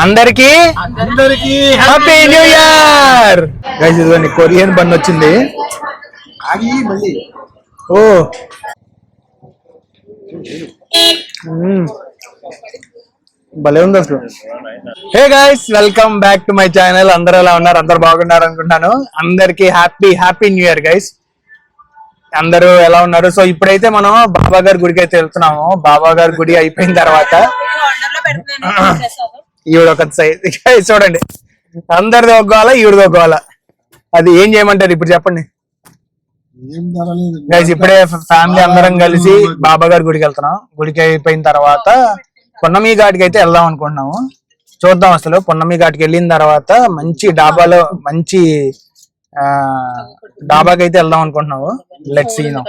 అందరికి happy new year guys. ఇదిగోండి Korean bun వచ్చింది. ఓ భలే ఉంది అసలు. Hey guys, welcome back to my channel. అందరూ ఎలా ఉన్నారు? అందరు బాగున్నారు అనుకుంటాను. అందరికి హ్యాపీ న్యూ ఇయర్ గైస్. అందరూ ఎలా ఉన్నారు? సో ఇప్పుడైతే మనం బాబా గారి గుడికి అయితే వెళ్తున్నాము. బాబా గారి గుడి అయిపోయిన తర్వాత ఈవిడ ఒక చూడండి, అందరిది ఒగ్గోవాల, ఈవిడది ఒగ్గోవాల. అది ఏం చేయమంటారు ఇప్పుడు చెప్పండి గైస్. ఇప్పుడే ఫ్యామిలీ అందరం కలిసి బాబా గారి గుడికి వెళ్తున్నాం. గుడికి అయిపోయిన తర్వాత పున్నమి ఘాట్కి అయితే వెళ్దాం అనుకుంటున్నాము. చూద్దాం అసలు పున్నమి ఘాట్కి వెళ్ళిన తర్వాత మంచి డాబాలో మంచి డాబాకి అయితే వెళ్దాం అనుకుంటున్నాము. Let's see now.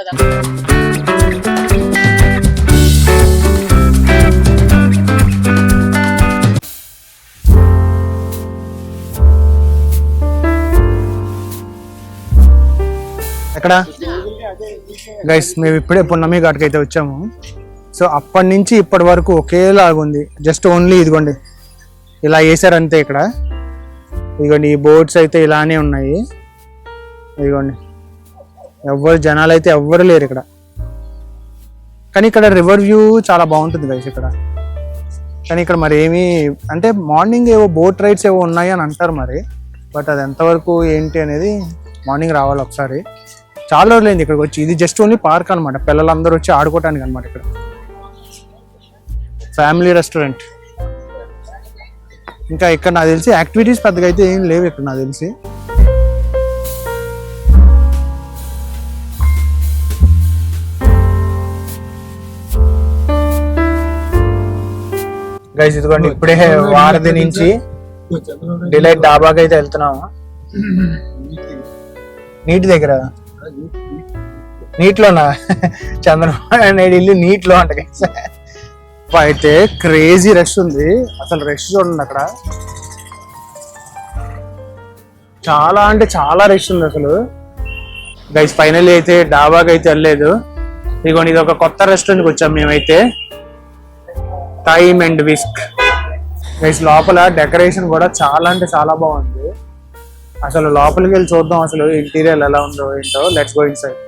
ఎక్కడ గైస్? మేము ఇప్పుడే పున్నమి ఘాట్కి అయితే వచ్చాము. సో అప్పటి నుంచి ఇప్పటి వరకు ఒకేలాగుంది. జస్ట్ ఓన్లీ ఇదిగోండి ఇలా వేసారు అంతే. ఇక్కడ ఇదిగోండి ఈ బోట్స్ అయితే ఇలానే ఉన్నాయి. ఇదిగోండి జనాలు అయితే ఎవ్వరు లేరు ఇక్కడ. కానీ ఇక్కడ రివర్ వ్యూ చాలా బాగుంటుంది గైస్ ఇక్కడ. కానీ ఇక్కడ మరి ఏమి అంటే మార్నింగ్ ఏవో బోట్ రైడ్స్ ఏవో ఉన్నాయి అని అంటారు మరి. బట్ అది ఎంతవరకు ఏంటి అనేది మార్నింగ్ రావాలి ఒకసారి. చాలా రోజులైంది ఇక్కడికి వచ్చి. ఇది జస్ట్ ఓన్లీ పార్క్ అనమాట, పిల్లలందరూ వచ్చి ఆడుకోవటానికి అనమాట. ఇక్కడ ఫ్యామిలీ రెస్టారెంట్. ఇంకా ఇక్కడ నాకు తెలిసి యాక్టివిటీస్ పెద్దగా అయితే ఏం లేవు ఇక్కడ నాకు తెలిసి. గైస్ ఇదిగోండి ఇప్పుడే వారధి నుంచి డిలైట్ డాబాకి అయితే వెళ్తున్నాము. నీటి దగ్గర నీటిలోనా? చంద్రబాబు నాయుడు ఇల్లు నీటిలో అంట. అయితే క్రేజీ రష్ ఉంది అసలు. రష్ చూడండి అక్కడ, చాలా అంటే చాలా రష్ ఉంది అసలు. గైస్ ఫైనల్లీ అయితే డాబాకి అయితే వెళ్ళలేదు. ఇదిగోండి ఇది ఒక కొత్త రెస్టారెంట్కి వచ్చాం మేమైతే, టైమ్ అండ్ విస్క్. గైస్ లోపల డెకరేషన్ కూడా చాలా అంటే చాలా బాగుంది. అసలు లోపలికి వెళ్ళి చూద్దాం అసలు ఇంటీరియర్ ఎలా ఉందో ఏంటో. Let's go inside.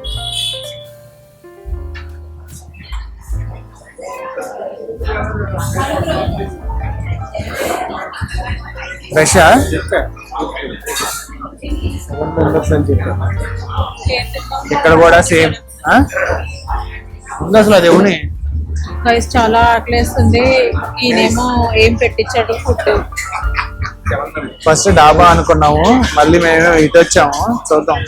రష్యా ఇక్కడ కూడా సేమ్ ఉంది అసలు. అది ఎవని చాలా ఆకలేస్తుంది. ఈయనేమో ఏం పెట్టించాడు ఫుడ్. ఫస్ట్ డాబా అనుకున్నాము, మళ్ళీ మేము ఇటు వచ్చాము. చూద్దాం.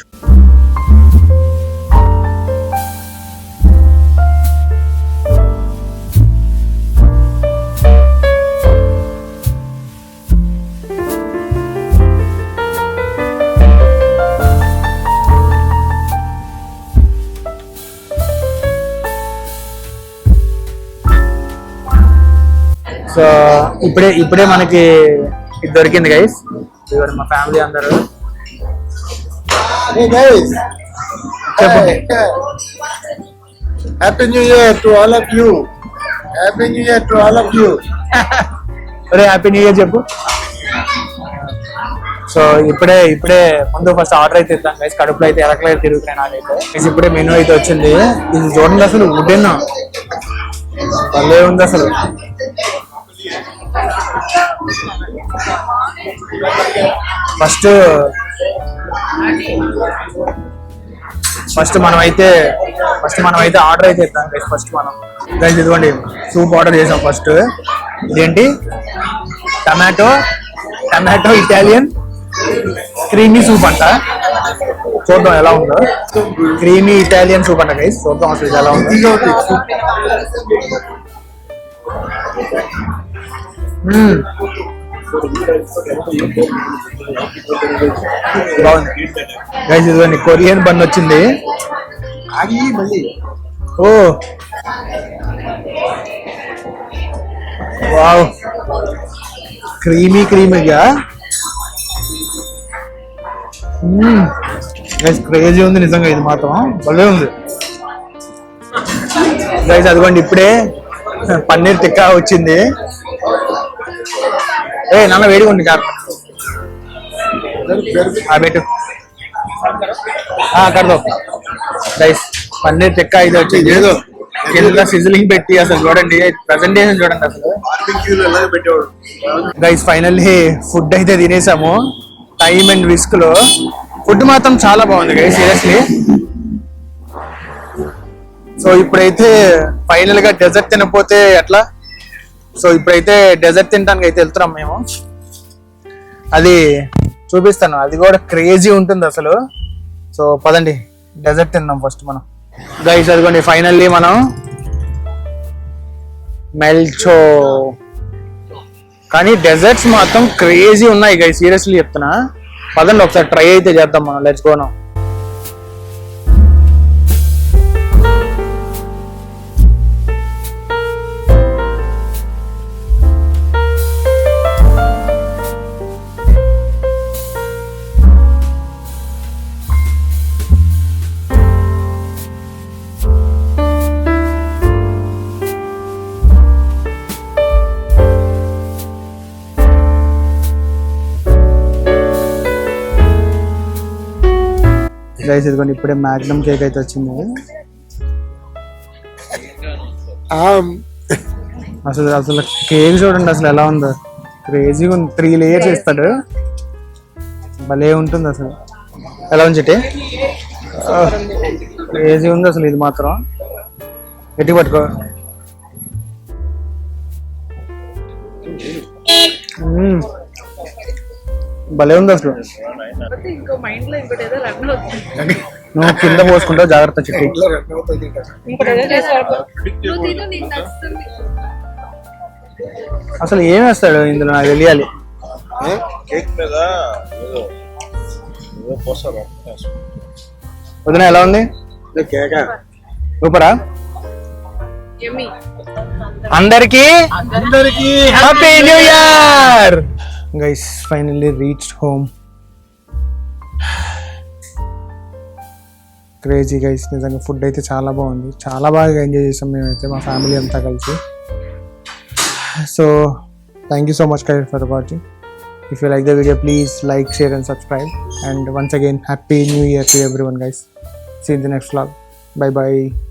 సో ఇప్పుడే మనకి ఇది దొరికింది గైస్. ఇవాళ మా ఫ్యామిలీ అందరూ. Happy new year to all of you. Happy new year to all of you. అరే హ్యాపీ న్యూ ఇయర్ చెప్పు. సో ఇప్పుడే ముందు ఫస్ట్ ఆర్డర్ అయితే ఇద్దాం గైస్. కడుపులో అయితే ఎలకలేదు తిరుగుతున్నాయి నాకైతే. ఇప్పుడే మెనూ అయితే వచ్చింది. ఇది చూడండి అసలు వుడెన్ భలే ఉంది అసలు. ఫస్ట్ మనమైతే ఆర్డర్ అయితే ఇద్దాం గైస్. ఫస్ట్ మనం గైస్ ఇదిగోండి సూప్ ఆర్డర్ చేసాం. ఫస్ట్ ఇదేంటి టమాటో ఇటాలియన్ క్రీమీ సూప్ అంట. చూద్దాం ఎలా ఉందో. క్రీమీ ఇటాలియన్ సూప్ అంట గైస్. చూద్దాం అసలు ఇది ఎలా ఉందో. బాగుంది గైస్. ఇదిగోండి కొరియన్ బన్ వచ్చింది. ఓ వావ్, క్రీమీగా గైస్. క్రేజీ ఉంది నిజంగా, ఇది మాత్రం భలే ఉంది గైస్. అదిగోండి ఇప్పుడే పన్నీర్ టిక్కా వచ్చింది. ఏ నాన్న వేడిగా ఉంది కాదు పెట్టు कर दो గైస్ పన్నీర్ టిక్కా అయితే వచ్చింది ఏదో కింద సిజిలింగ్ పెట్టి అసలు చూడండి ప్రెజెంటేషన్ చూడండి అసలు బార్బిక్యూలో ఎలాగ పెట్టేవాడు గైస్ ఫైనల్లీ ఫుడ్ అయితే తినేసాము టైమ్ అండ్ రిస్క్ లో ఫుడ్ మాత్రం చాలా బాగుంది గైస్ సీరియస్లీ సో ఇప్పుడైతే ఫైనల్ గా డెజర్ట్ తినకపోతే ఎట్లా సో ఇప్పుడైతే డెజర్ట్ తినడానికి అయితే వెళ్తున్నాం మేము అది చూపిస్తాను అది కూడా క్రేజీ ఉంటుంది అసలు సో పదండి డెజర్ట్ తిందాం ఫస్ట్ మనం గైస్ అదిగోండి ఫైనల్లీ మనం మెల్చో కానీ డెజర్ట్స్ మాత్రం క్రేజీ ఉన్నాయి గైస్ సీరియస్లీ చెప్తున్నా పదండి ఒకసారి ట్రై అయితే చేద్దాం మనం లెట్స్ గో నౌ గైస్ ఇదిగోండి ఇప్పుడే మ్యాగ్నమ్ కేక్ అయితే వచ్చింది అసలు అసలు కేక్ చూడండి అసలు ఎలా ఉందో క్రేజీగా ఉంది 3 లేయర్స్ ఇస్తాడు భలే ఉంటుంది అసలు ఎలా ఉంది చిట్టి క్రేజీ ఉంది అసలు ఇది మాత్రం గట్టి పట్టుకో భలే ఉంది అసలు ఇంకో మైండ్ లో ఇంకోటి ఏదో రన్ అవుతుంది నువ్వు కింద పోసుకుంటావు జాగ్రత్త చిట్టి ఇంకోటి ఏదో చేస్తారు అసలు ఏం వేస్తాడు ఇందులో నాకు తెలియాలి కేక్ మీద ఏదో పోస్తారు వదిన ఎలా ఉంది కేక సూపరా యమ్మీ అందరికి happy new year guys finally reached home crazy guys నిజంగా ఫుడ్ అయితే చాలా బాగుంది చాలా బాగా ఎంజాయ్ చేసాం మేమైతే మా ఫ్యామిలీ అంతా కలిసి so thank you so much guys for watching. If you like the video, please like, share and subscribe, and once again happy new year to everyone guys. See you in the next vlog. Bye bye.